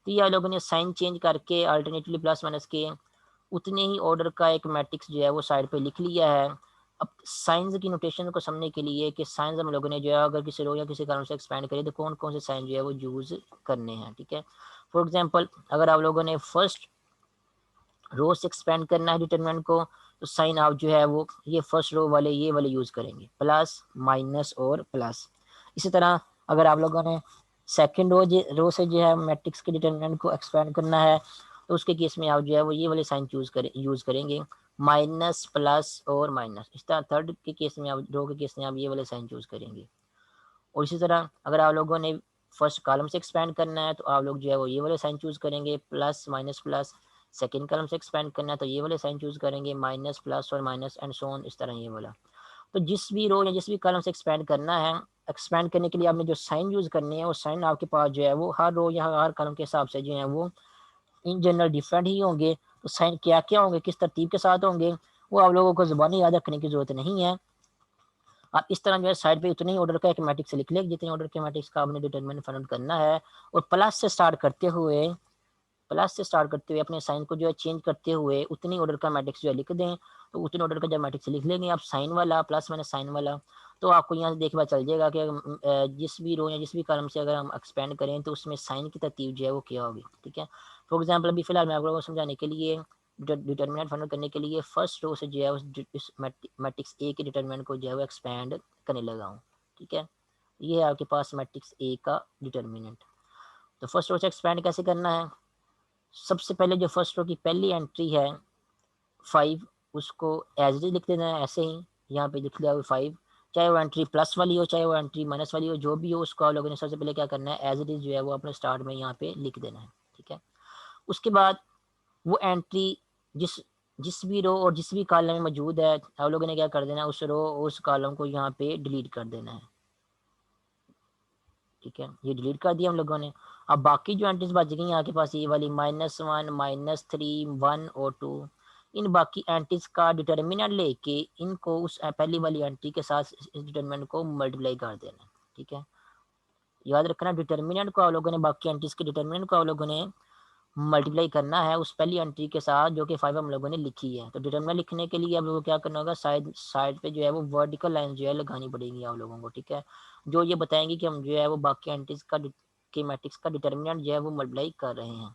तो ये आप लोगों ने साइन चेंज करके अल्टरनेटली प्लस माइनस के उतने ही ऑर्डर का एक मैट्रिक्स जो है वो साइड पे लिख लिया है। अब साइंस की नोटेशन को समझने के लिए कि साइंस हम लोगों ने जो है अगर किसी रो या किसी कारण से एक्सपेंड करें तो कौन कौन से साइन जो है वो यूज़ करने हैं, ठीक है। फॉर एग्जांपल अगर आप लोगों ने फर्स्ट रो से एक्सपेंड करना है डिटरमिनेंट को, तो साइन आप जो है वो ये फर्स्ट रो वाले ये वाले यूज़ करेंगे, प्लस माइनस और प्लस। इसी तरह अगर आप लोगों ने सेकेंड रो से जो है मैट्रिक्स के डिटरमिनेंट को एक्सपेंड करना है, तो उसके केस में आप जो है वो ये वाले साइन यूज़ करेंगे, माइनस प्लस और माइनस। इस तरह थर्ड के केस में आप रो के केस में आप ये वाले साइन चूज़ करेंगे। और इसी तरह अगर आप लोगों ने फर्स्ट कॉलम से एक्सपेंड करना है तो आप लोग जो है वो ये वाले साइन चूज़ करेंगे, plus minus plus. Second column से एक्सपेंड करना है तो ये वाले साइन चूज़ करेंगे, माइनस प्लस और माइनस एंड सो ऑन, इस तरह ये वाला। तो जिस भी रो या जिस भी कॉलम से एक्सपेंड करना है, एक्सपेंड करने के लिए आपने जो साइन यूज़ करने हैं वो साइन आपके पास जो है वो हर रो या हर कॉलम के हिसाब से जो है वो इन जनरल डिफरेंट ही होंगे। तो साइन क्या क्या होंगे, किस तरतीब के साथ होंगे, वो आप लोगों को ज़ुबानी याद रखने की ज़रूरत नहीं है। आप इस तरह जो है साइड पे उतने ही ऑर्डर का एक मैट्रिक्स लिख लें जितने ऑर्डर के मैट्रिक्स का आपने डिटरमिनेंट फाइंड करना है। और प्लस से स्टार्ट करते हुए अपने साइन को जो है चेंज करते हुए उतनी ऑर्डर का मैट्रिक्स जो है लिख दें। तो उतने ऑर्डर का जब मैट्रिक्स लिख लेंगे आप साइन वाला प्लस माइनस साइन वाला, तो आपको यहाँ से देखना चल जाएगा कि जिस भी रो या जिस भी कॉलम से अगर हम एक्सपेंड करें तो उसमें साइन की तरतीब जो है वो क्या होगी, ठीक है। फॉर एग्जाम्पल अभी फिलहाल मैं आप लोगों को समझाने के लिए डिटर्मिनेंट फाइंड करने के लिए फर्स्ट रो से जो है उस मैट्रिक्स ए के डिटर्मिनेंट को जो है वो एक्सपेंड करने लगा हूँ, ठीक है। ये है आपके पास मैट्रिक्स ए का डिटर्मिनेंट। तो फर्स्ट रो से एक्सपेंड कैसे करना है, सबसे पहले जो फर्स्ट रो की पहली एंट्री है 5, उसको एज इट इज लिख देना है ऐसे ही, यहाँ पे लिख लिया 5। चाहे वो एंट्री प्लस वाली हो चाहे वो एंट्री माइनस वाली हो, जो भी हो उसको आप लोगों ने सबसे पहले क्या करना है एज इट इज जो है वो अपने स्टार्ट में यहाँ पे लिख देना है, ठीक है। उसके बाद वो एंट्री जिस जिस भी रो और जिस भी कॉलम में मौजूद है आप लोगों ने क्या कर देना है उस रो उस कॉलम को यहाँ पे डिलीट कर देना है, ठीक है। ये डिलीट कर दिया हम लोगों ने। अब बाकी जो एंट्रीज बच गई आपके पास ये वाली -1 -3 1 और 2, इन बाकी एंट्रीज का डिटर्मिनेंट लेके इनको उस पहली वाली एंट्री के साथ इस डिटर्मिनेंट को मल्टीप्लाई कर देना है, ठीक है। याद रखना डिटर्मिनेंट को आप लोगों ने बाकी एंट्रीज के डिटर्मिनेंट को आप लोगों ने मल्टीप्लाई करना है उस पहली एंट्री के साथ जो कि 5 हम लोगों ने लिखी है। तो डिटर्मिनेंट लिखने के लिए आप लोगों को क्या करना होगा, साइड साइड पे जो है वो वर्टिकल लाइन जो है लगानी पड़ेगी आप लोगों को, ठीक है। जो ये बताएंगे कि हम जो है वो बाकी एंट्रीज का के मैट्रिक्स का डिटर्मिनेंट जो है वो मल्टीप्लाई कर रहे हैं।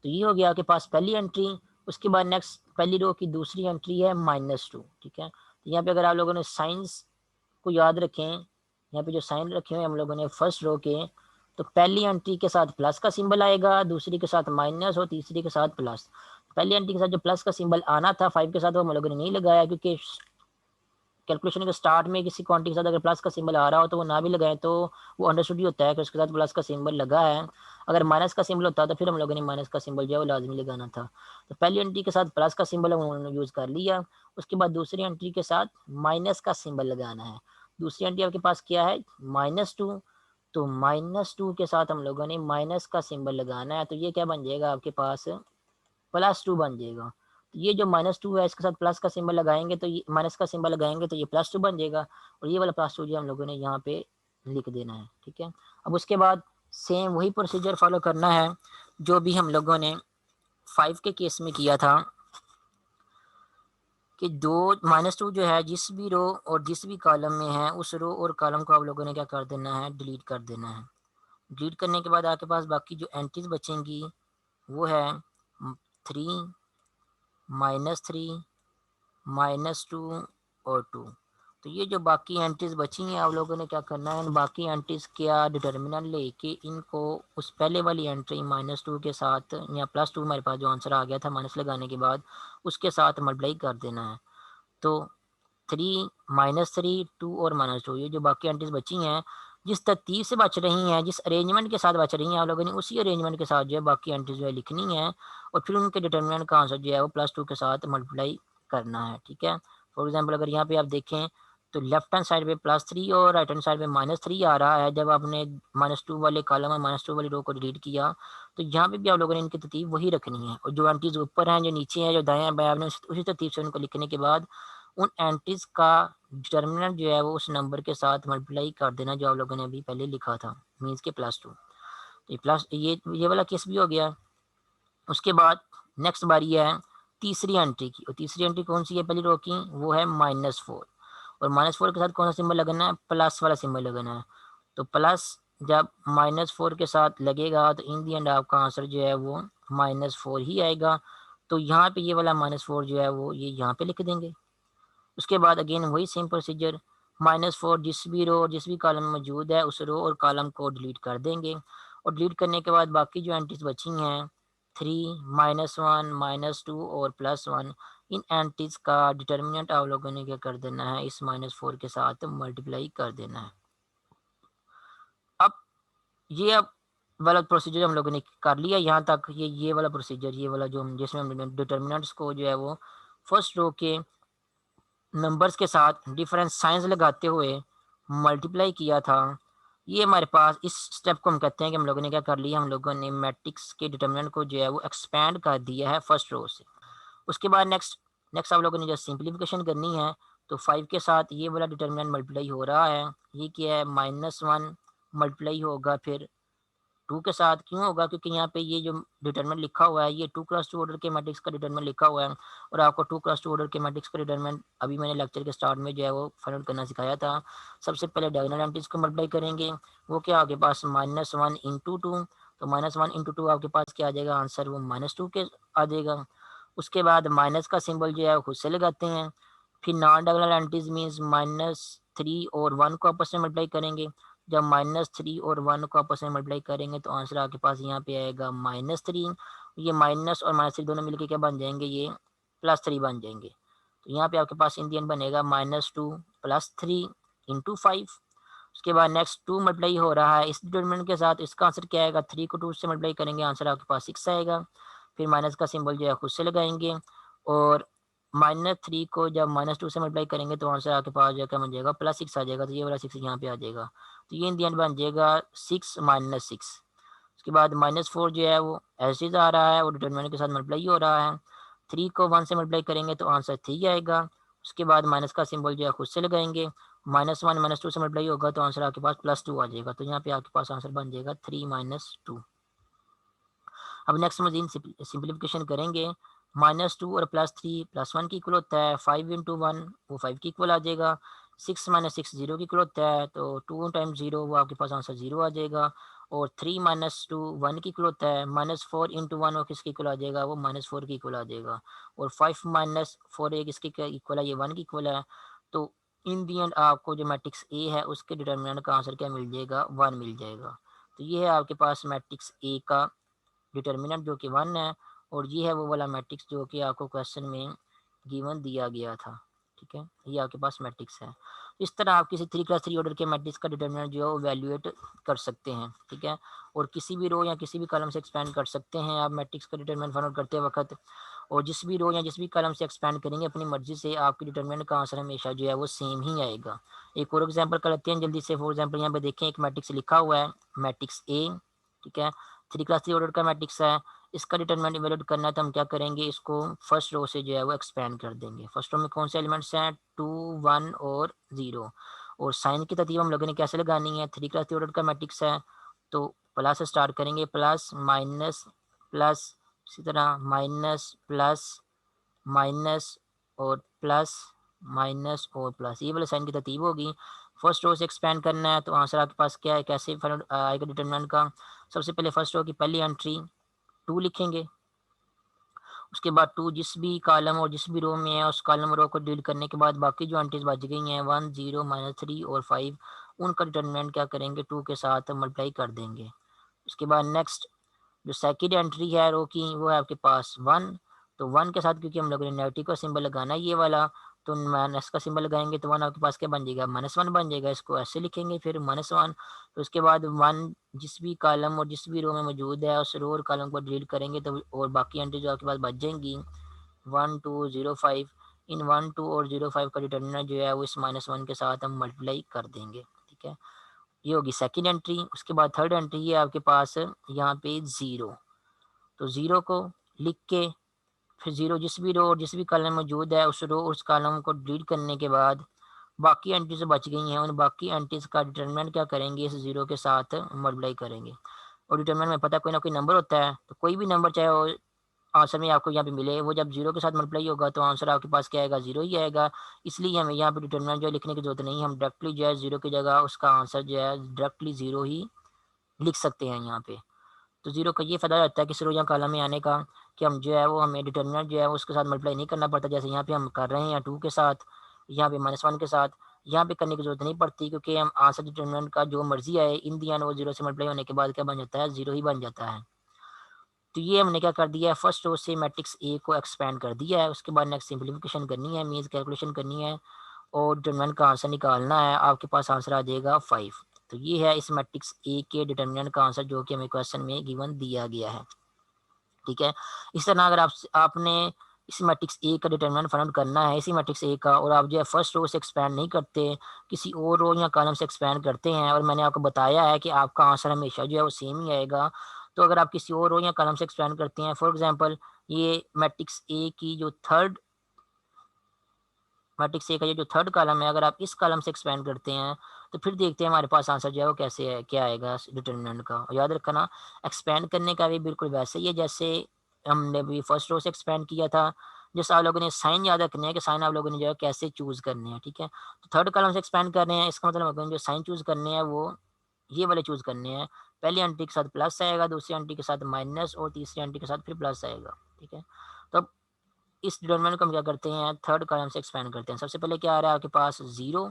तो ये हो गया आपके पास पहली एंट्री। उसके बाद नेक्स्ट पहली रो की दूसरी एंट्री है -2, ठीक है। तो यहाँ पे अगर आप लोगों ने साइंस को याद रखें, यहाँ पे जो साइन रखे हुए हम लोगों ने फर्स्ट रो के, तो पहली एंट्री के साथ प्लस का सिंबल आएगा, दूसरी के साथ माइनस और तीसरी के साथ प्लस। पहली एंट्री के साथ जो प्लस का सिंबल आना था 5 के साथ वो हम लोगों ने नहीं लगाया, क्योंकि कैलकुलेशन के स्टार्ट में किसी क्वांटिटी के साथ अगर प्लस का सिंबल आ रहा हो तो वो ना भी लगाएं तो वो अंडरस्टूड ही होता है कि उसके साथ प्लस का सिंबल लगा है। अगर माइनस का सिंबल होता तो फिर हम लोगों ने माइनस का सिंबल जो है वो लाजमी लगाना था। तो पहली एंट्री के साथ प्लस का सिंबल उन्होंने यूज़ कर लिया। उसके बाद दूसरी एंट्री के साथ माइनस का सिंबल लगाना है। दूसरी एंट्री आपके पास क्या है -2, तो -2 के साथ हम लोगों ने माइनस का सिंबल लगाना है। तो ये क्या बन जाएगा आपके पास +2 बन जाएगा। तो ये जो -2 है इसके साथ प्लस का सिंबल लगाएंगे तो ये माइनस का सिंबल लगाएंगे तो ये +2 बन जाएगा। और ये वाला +2 जो हम लोगों ने यहाँ पे लिख देना है, ठीक है। अब उसके बाद सेम वही प्रोसीजर फॉलो करना है जो भी हम लोगों ने 5 के केस में किया था, कि दो -2 जो है जिस भी रो और जिस भी कॉलम में है उस रो और कॉलम को आप लोगों ने क्या कर देना है, डिलीट कर देना है। डिलीट करने के बाद आपके पास बाकी जो एंट्रीज बचेंगी वो है 3 -3 -2 और 2। तो ये जो बाकी एंट्रीज बची हैं आप लोगों ने क्या करना है, बाकी एंट्रीज का डिटर्मिनेंट लेके इनको उस पहले वाली एंट्री -2 के साथ या +2 हमारे पास जो आंसर आ गया था माइनस लगाने के बाद उसके साथ मल्टीप्लाई कर देना है। तो 3 -3 2 और -2 ये जो बाकी एंट्रीज बची हैं जिस तरतीब से बच रही हैं, जिस अरेंजमेंट के साथ बच रही हैं, आप लोगों ने उसी अरेंजमेंट के साथ जो है बाकी एंट्रीज जो है लिखनी है और फिर उनके डिटर्मिनेंट का आंसर जो है वो +2 के साथ मल्टीप्लाई करना है, ठीक है। फॉर एग्जांपल अगर यहाँ पे आप देखें तो लेफ्ट हैंड साइड पे +3 और राइट हैंड साइड पे -3 आ रहा है। जब आपने -2 वाले कॉलम और -2 वाली रो को डिलीट किया तो यहाँ पे भी आप लोगों ने इनकी तरतीब वही रखनी है और जो एंट्रीज ऊपर हैं, जो नीचे हैं, जो दाएं हैं, बाएं, आपने उसी तरतीब से उनको लिखने के बाद उन एंट्रीज का डिटर्मिनेंट जो है वो उस नंबर के साथ मल्टीप्लाई कर देना जो आप लोगों ने अभी पहले लिखा था, मीन्स के +2। तो ये वाला केस भी हो गया। उसके बाद नेक्स्ट बारी है तीसरी एंट्री की, और तीसरी एंट्री कौन सी है पहली रो की, वो है -4। और -4 के साथ कौन सा सिंबल लगाना है, प्लस वाला सिंबल लगाना है। तो प्लस जब -4 के साथ लगेगा तो इन दी एंड आपका आंसर जो है वो -4 ही आएगा। तो यहाँ पे ये वाला -4 जो है वो ये यहाँ पे लिख देंगे। उसके बाद अगेन वही सेम प्रोसीजर, -4 जिस भी रो और जिस भी कॉलम में मौजूद है उस रो और कॉलम को डिलीट कर देंगे और डिलीट करने के बाद बाकी जो एंट्रीज बची हैं 3, -1, -2 और +1, इन एंट्रीज का डिटर्मिनेंट आप लोगों ने क्या कर देना है, इस -4 के साथ मल्टीप्लाई कर देना है। अब अब वाला प्रोसीजर हम लोगों ने कर लिया यहाँ तक, ये वाला प्रोसीजर, ये वाला जो जिसमें हमने डिटर्मिनेंट्स को जो है वो फर्स्ट रो के नंबर्स के साथ डिफरेंस साइंस लगाते हुए मल्टीप्लाई किया था। ये हमारे पास इस स्टेप को हम कहते हैं कि हम लोगों ने क्या कर लिया, हम लोगों ने मैट्रिक्स के डिटर्मिनेंट को जो है वो एक्सपेंड कर दिया है फर्स्ट रो से। उसके बाद नेक्स्ट नेक्स्ट आप लोगों ने जो सिंप्लीफिकेशन करनी है, तो 5 के साथ ये वाला डिटर्मिनेंट मल्टीप्लाई हो रहा है, ये क्या है -1 मल्टीप्लाई होगा फिर 2 के साथ। क्यों होगा, क्योंकि यहाँ पे ये जो डिटरमिनेंट लिखा हुआ है ये 2 × 2 ऑर्डर के मैट्रिक्स का डिटरमिनेंट लिखा हुआ है और आपको 2 × 2 ऑर्डर के मैट्रिक्स का डिटरमिनेंट अभी मैंने लेक्चर के स्टार्ट में जो है वो फाइंड आउट करना सिखाया था। सबसे पहले डायगोनल एंट्रीज को मल्टीप्लाई करेंगे, वो क्या आपके पास -1 × 2, तो -1 × 2 आपके पास क्या आ जाएगा आंसर, वो -2 के आ जाएगा। उसके बाद माइनस का सिंबल जो है वो खुद से लगाते हैं। फिर नॉन डायगोनल एंट्रीज मीन्स -3 और 1 को आपस में मल्टीप्लाई करेंगे। जब -3 और 1 को आपस में मल्टीप्लाई करेंगे तो आंसर आपके पास यहाँ पे आएगा -3। ये माइनस और -3 दोनों मिलके क्या बन जाएंगे, ये +3 बन जाएंगे। तो यहाँ पे आपके पास इन दी एंड बनेगा -2 + 3 × 5। उसके बाद नेक्स्ट 2 मल्टीप्लाई हो रहा है इस डिटरमिनेंट के साथ, इसका आंसर क्या आएगा, 3 को 2 से मल्टीप्लाई करेंगे आंसर आपके पास 6 आएगा। फिर माइनस का सिंबल जो है खुद से लगाएंगे और -3 को जब -2 से मल्टीप्लाई करेंगे तो आंसर आपके पास जो क्या बन जाएगा, +6 आ जाएगा। तो ये वाला 6 यहाँ पे आ जाएगा, तो ये इन दी एंड बन जाएगा 6 - 6। उसके बाद -4 जो है वो ऐसे ही आ रहा है, वो डिटरमिनेंट के साथ मल्टीप्लाई हो रहा है। 3 को 1 से मल्टीप्लाई करेंगे तो आंसर 3 आएगा। उसके बाद माइनस का सिंबल जो है खुद से लगाएंगे, -1 -2 से मल्टीप्लाई होगा तो आंसर आपके पास +2 आ जाएगा। तो यहाँ पे आपके पास आंसर बन जाएगा 3 - 2। अब नेक्स्ट मजीद सिंप्लीफिकेशन करेंगे, -2 और +3 +1 की इक्वल होता है, 5 × 1 वो 5 की इक्वल आ जाएगा। 6 - 6 0 की इक्वल होता है, तो 2 टाइम्स 0 वो आपके पास आंसर 0 आ जाएगा। और 3 - 2 1 की इक्वल होता है, -4 × 1 वो किसकी इक्वल आ जाएगा, वो -4 की इक्वल आ जाएगा। और 5 - 4 एक इसकी इक्वल है, ये 1 की इक्वल है। तो इन दी एंड आपको जो मैट्रिक्स ए है उसके डिटर्मिनेंट का आंसर क्या मिल जाएगा, 1 मिल जाएगा। तो ये है आपके पास मैट्रिक्स ए का डिटर्मिनेंट जो कि 1 है, और ये है वो वाला मैट्रिक्स जो कि आपको क्वेश्चन में गिवन दिया गया था। ठीक है, ये आपके पास मैट्रिक्स है। इस तरह आप किसी 3 × 3 ऑर्डर के मैट्रिक्स का डिटर्मिनेंट जो है वो वैल्यूएट कर सकते हैं। ठीक है, और किसी भी रो या किसी भी कॉलम से एक्सपेंड कर सकते हैं आप मैट्रिक्स का डिटर्मिनेंट फाइंड आउट करते वक्त, और जिस भी रो या जिस भी कॉलम से एक्सपेंड करेंगे अपनी मर्जी से आपके डिटर्मिनेंट का आंसर हमेशा जो है वो सेम ही आएगा। एक और एग्जाम्पल कर लेते हैं जल्दी से। फॉर एग्जाम्पल यहाँ पे देखें एक मैट्रिक्स लिखा हुआ है, मैट्रिक्स ए। ठीक है, 3 × 3 ऑर्डर का मैट्रिक्स है। इसका डिटरमिनेंट इवैल्यूएट करना है तो हम क्या करेंगे, इसको फर्स्ट रो से जो है वो एक्सपेंड कर देंगे। फर्स्ट रो में कौन से एलिमेंट्स हैं, 2 1 और 0। और साइन की तरतीब हम लोगों ने कैसे लगानी है, 3 × 3 ऑर्डर का मैट्रिक्स है तो प्लस से स्टार्ट करेंगे, प्लस माइनस प्लस, इसी तरह माइनस प्लस माइनस और प्लस माइनस और प्लस, ये वाले साइन की तरतीब होगी। फर्स्ट रो से एक्सपेंड करना है तो आंसर आपके पास क्या है, कैसे आएगा डिटरमिनेंट का। सबसे पहले फर्स्ट रो की पहली एंट्री 2 लिखेंगे। उसके बाद 2 जिस भी कॉलम और जिस भी रो में है उस कॉलम रो को डिलीट करने के बाद बाकी जो एंट्रीज बच गई हैं 1 0 -3 और 5, उनका डिटरमिनेंट क्या करेंगे 2 के साथ मल्टीप्लाई कर देंगे। उसके बाद नेक्स्ट जो सेकंड एंट्री है रो की वो है आपके पास 1, तो 1 के साथ क्योंकि हम लोगों ने नेगेटिव का सिंबल लगाना है ये वाला, तो माइनस का सिंबल लगाएंगे तो 1 आपके पास क्या बन जाएगा, -1 बन जाएगा। इसको ऐसे लिखेंगे फिर -1। तो उसके बाद 1 जिस भी कॉलम और जिस भी रो में मौजूद है उस रो और कॉलम को डिलीट करेंगे तो और बाकी एंट्री जो आपके पास बच जाएंगी 1 2 0 5। इन 1 2 और 0 5 का डिटर्मिनेंट जो है वो इस -1 के साथ हम मल्टीप्लाई कर देंगे। ठीक है, ये होगी सेकंड एंट्री। उसके बाद थर्ड एंट्री है आपके पास यहाँ पे 0। तो 0 को लिख के फिर 0 जिस भी रो और जिस भी कॉलम मौजूद है उस रो और उस कॉलम को डिलीट करने के बाद बाकी एंट्री जो बच गई हैं उन बाकी एंट्रीज का डिटरमिनेंट क्या करेंगे, इस 0 के साथ मल्टीप्लाई करेंगे। और डिटरमिनेंट में पता कोई ना कोई नंबर होता है, तो कोई भी नंबर चाहे वो आंसर में आपको यहाँ पे मिले, वो जब 0 के साथ मल्टीप्लाई होगा तो आंसर आपके पास क्या आएगा, 0 ही आएगा। इसलिए हमें यहाँ पे डिटरमिनेंट जो है लिखने की जरूरत नहीं है, हम डायरेक्टली जो है 0 की जगह उसका आंसर जो है डायरेक्टली 0 ही लिख सकते हैं यहाँ पे। तो 0 का ये फ़ायदा रहता है कि रो या कॉलम में आने का कि हम जो है वो हमें डिटरमिनेंट जो है उसके साथ मल्टीप्लाई नहीं करना पड़ता। जैसे यहाँ पे हम कर रहे हैं 2 के साथ, यहाँ पे -1 के साथ, यहाँ पे करने की ज़रूरत नहीं पड़ती क्योंकि हम आंसर डिटरमिनेंट का जो मर्ज़ी आए इन दी एंड वो 0 से मल्टीप्लाई होने के बाद क्या बन जाता है, 0 ही बन जाता है। तो ये हमने क्या कर दिया है, फर्स्ट रो से मैट्रिक्स ए को एक्सपेंड कर दिया है। उसके बाद नेक्स्ट सिंप्लीफिकेशन करनी है, मीन्स कैलकुलेशन करनी है और डिटरमिनेंट का आंसर निकालना है। आपके पास आंसर आ जाएगा 5। तो ये है इस मैट्रिक्स ए के डिटरमिनेंट का आंसर जो कि हमें क्वेश्चन में गिवन दिया गया है। ठीक है, इस तरह अगर आपने इस मैट्रिक्स ए का डिटरमिनेंट फाइंड आउट करना है, इसी मैट्रिक्स ए का, और आप जो है फर्स्ट रो से एक्सपैंड नहीं करते, किसी और रो या कॉलम से एक्सपैंड करते हैं, और मैंने आपको बताया है कि आपका आंसर हमेशा जो है वो सेम ही आएगा। तो अगर आप किसी और रो या कॉलम से एक्सपैंड करते हैं, फॉर एग्जांपल ये मैट्रिक्स ए की जो थर्ड मैट्रिक्स ए का ये जो थर्ड कॉलम है, अगर आप इस कॉलम से एक्सपेंड करते हैं तो फिर देखते हैं हमारे पास आंसर जो है वो कैसे है, क्या आएगा डिटरमिनेंट का। और याद रखना एक्सपेंड करने का भी बिल्कुल वैसे ही है जैसे हमने भी फर्स्ट रो से एक्सपेंड किया था। जैसे आप लोगों ने साइन याद रखने हैं कि साइन आप लोगों ने जो है कैसे चूज करने हैं। ठीक है, तो थर्ड कॉलम से एक्सपेंड कर रहे हैं, इसका मतलब जो साइन चूज करने हैं वो ये वाले चूज करने हैं। पहली एंट्री के साथ प्लस आएगा, दूसरी एंट्री के साथ माइनस, और तीसरी एंट्री के साथ फिर प्लस आएगा। ठीक है, तो अब इस डिटरमिनेंट को हम क्या करते हैं, थर्ड कॉलम से एक्सपेंड करते हैं। सबसे पहले क्या आ रहा है आपके पास, 0।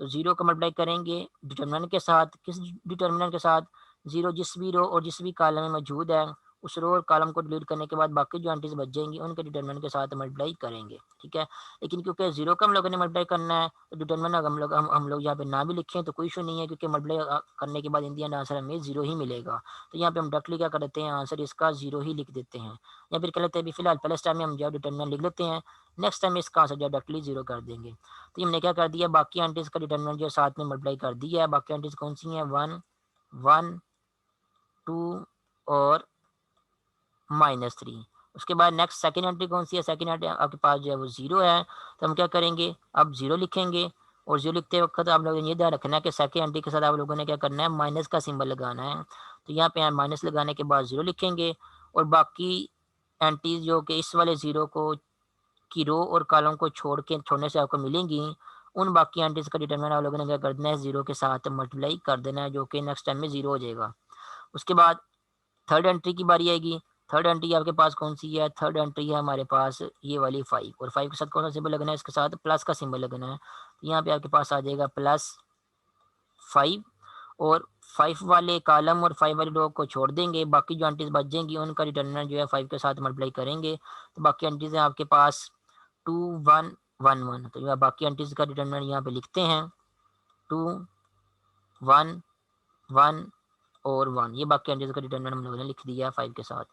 तो 0 को मल्टीप्लाई करेंगे डिटरमिनेंट के साथ, किस डिटरमिनेंट के साथ, 0 जिस भी रो और जिस भी कॉलम में मौजूद है उस रो और कॉलम को डिलीट करने के बाद बाकी जो एंट्रीज बच जाएंगी उनके डिटरमिनेंट के साथ मल्टीप्लाई करेंगे। ठीक है, लेकिन क्योंकि 0 का हम लोगों ने मल्टीप्लाई करना है तो डिटरमिनेंट अगर हम लोग यहाँ पे ना भी लिखें तो कोई इशू नहीं है, क्योंकि मल्टीप्लाई करने के बाद इन दी एंड आंसर हमें 0 ही मिलेगा। तो यहाँ पे हम डायरेक्टली क्या कर देते हैं, आंसर इसका 0 ही लिख देते हैं, या फिर कह लेते हैं फिलहाल पहले टाइम में हम जो डिटरमिनेंट लिख लेते हैं, नेक्स्ट टाइम इसका आंसर जो डायरेक्टली 0 कर देंगे। तो हमने क्या कर दिया, बाकी एंट्रीज का डिटरमिनेंट जो साथ में मल्टीप्लाई कर दिया है। बाकी एंट्रीज कौन सी हैं, 1 1 2 और -3। उसके बाद नेक्स्ट सेकंड एंट्री कौन सी है, सेकंड एंट्री आपके पास जो है वो 0 है। तो हम क्या करेंगे, अब 0 लिखेंगे, और 0 लिखते वक्त आप लोगों ने ये ध्यान रखना है कि सेकंड एंट्री के साथ आप लोगों ने क्या करना है, माइनस का सिंबल लगाना है। तो यहाँ पे माइनस लगाने के बाद 0 लिखेंगे, और बाकी एंट्रीज जो कि इस वाले 0 को की रो और कॉलम को छोड़ने से आपको मिलेंगी, उन बाकी एंट्रीज का डिटरमिनेंट आप लोगों ने क्या कर देना है, 0 के साथ मल्टीप्लाई कर देना है, जो कि नेक्स्ट टाइम में 0 हो जाएगा। उसके बाद थर्ड एंट्री की बारी आएगी। थर्ड एंट्री आपके पास कौन सी है, थर्ड एंट्री है हमारे पास ये वाली 5, और 5 के साथ कौन सा सिंबल लगना है, इसके साथ प्लस का सिंबल लगना है। तो यहाँ पे आपके पास आ जाएगा +5, और 5 वाले कॉलम और 5 वाले रो को छोड़ देंगे, बाकी जो एंट्रीज बच जाएंगी उनका डिटरमिनेंट जो है 5 के साथ मल्टीप्लाई करेंगे। तो बाकी एंट्रीज हैं आपके पास 2 1 1 1। तो यहाँ बाकी एंट्रीज का डिटरमिनेंट यहाँ पे लिखते हैं 2 1 1 और 1। ये बाकी एंट्रीज का डिटरमिनेंट हम लोगों ने लिख दिया है 5 के साथ।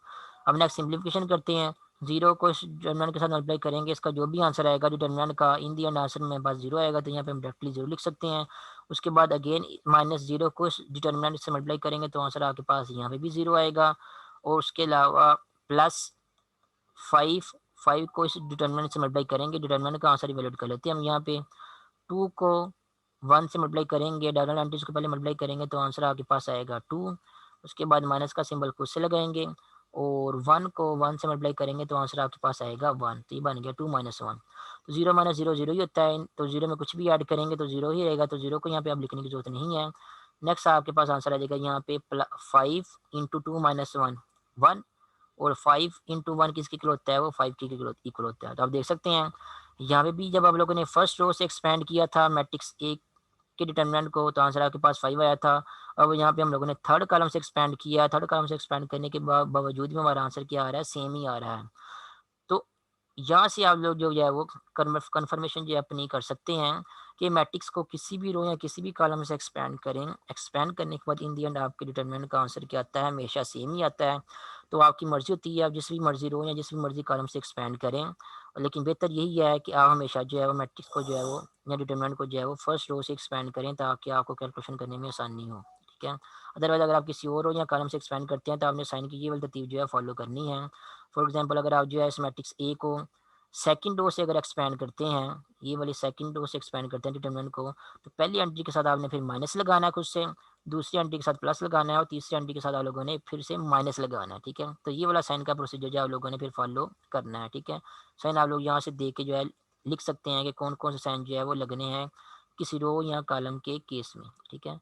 अब नेक्स्ट सिंप्लीफिकेशन करते हैं, 0 को इस डिटरमिनेंट के साथ मल्टीप्लाई करेंगे, इसका जो भी आंसर आएगा डिटरमिनेंट का इन दी एंड आंसर में पास 0 आएगा, तो यहाँ पे हम डायरेक्टली 0 लिख सकते हैं। उसके बाद अगेन -0 को इस डिटरमिनेंट से मल्टीप्लाई करेंगे तो आंसर आपके पास यहाँ पे भी 0 आएगा। और उसके अलावा +5 5 को इस डिटरमिनेंट से मल्टीप्लाई करेंगे, डिटरमिनेंट का आंसर इवेल्यूएट कर लेते हैं हम यहाँ पे। 2 को 1 से मल्टीप्लाई करेंगे, डायगोनल एंट्रीज को पहले मल्टीप्लाई करेंगे तो आंसर आपके पास आएगा 2। उसके बाद माइनस का सिंबल खुद से लगाएंगे, और 1 को 1 से मल्टीप्लाई करेंगे तो आंसर आपके पास आएगा 1। तो ये बन गया 2 - 1। तो 0 - 0 0 ही होता है, तो 0 में कुछ भी ऐड करेंगे तो 0 ही रहेगा, तो 0 को यहाँ पे आप लिखने की जरूरत नहीं है। नेक्स्ट आपके पास आंसर आ जाएगा यहाँ पे 5 × 2 - 1 1, और 5 × 1 किसके इक्वल होता है, वो 5 के इक्वल होता है। तो आप देख सकते हैं यहाँ पे भी जब आप लोगों ने फर्स्ट रो से एक्सपेंड किया था मैट्रिक्स ए के डिटरमिनेंट को तो आंसर आपके पास 5 आया था। अब यहाँ पे हम लोगों ने थर्ड कॉलम से एक्सपेंड किया, थर्ड कॉलम से एक्सपेंड करने के बावजूद भी हमारा आंसर क्या आ रहा है, सेम ही आ रहा है। तो यहाँ से आप लोग जो है वो कन्फर्मेशन जो है अपनी कर सकते हैं कि मैट्रिक्स को किसी भी रो या किसी भी कॉलम से एक्सपेंड करें। एक्सपेंड करने के बाद इन दी एंड आपके डिटरमिनेंट का आंसर क्या आता है, हमेशा सेम ही आता है। तो आपकी मर्ज़ी होती है, आप जिस भी मर्ज़ी रो या जिस भी मर्ज़ी कॉलम से एक्सपेंड करें। लेकिन बेहतर यही है कि आप हमेशा जो है वो मैट्रिक्स को जो है वो या डिटरमिनेंट को जो है वो फर्स्ट रो से एक्सपेंड करें, ताकि आपको कैलकुलेशन करने में आसानी हो। ठीक है? अदरवाइज़ अगर आप किसी और रो या कॉलम से एक्सपेंड करते हैं, तो आपने साइन की ये वाली तरतीब जो है फॉलो करनी है। फॉर एग्ज़ाम्पल अगर आप जो है इस मैट्रिक्स ए को सेकंड रो से अगर एक्सपेंड करते हैं, ये वाली सेकंड रो से एक्सपेंड करते हैं डिटरमिनेंट को, तो पहली एंट्री के साथ आपने फिर माइनस लगाना है खुद से, दूसरी एंट्री के साथ प्लस लगाना है और तीसरी एंट्री के साथ आप लोगों ने फिर से माइनस लगाना है। ठीक है? तो ये वाला साइन का प्रोसीजर जो है आप लोगों ने फिर फॉलो करना है। ठीक है? साइन आप लोग यहाँ से देख के जो है लिख सकते हैं कि कौन-कौन से साइन जो है वो लगने हैं किसी रो या कॉलम के केस में। ठीक है?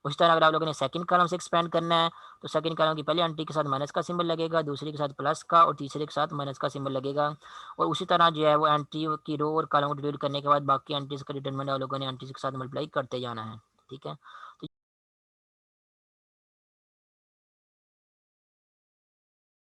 उसी तरह अगर आप लोगों ने सेकंड कॉलम से एक्सपेंड करना है, तो सेकंड कॉलम की पहली एंट्री के साथ माइनस का सिंबल लगेगा, दूसरे के साथ प्लस का और तीसरे के साथ माइनस का सिंबल लगेगा। और उसी तरह जो है वो एंट्री की रो और कॉलम को डिलीट करने के बाद बाकी एंट्रीज़ का डिटरमिनेंट आप लोगों ने एंट्रीज़ के साथ मल्टीप्लाई करते जाना है। ठीक है?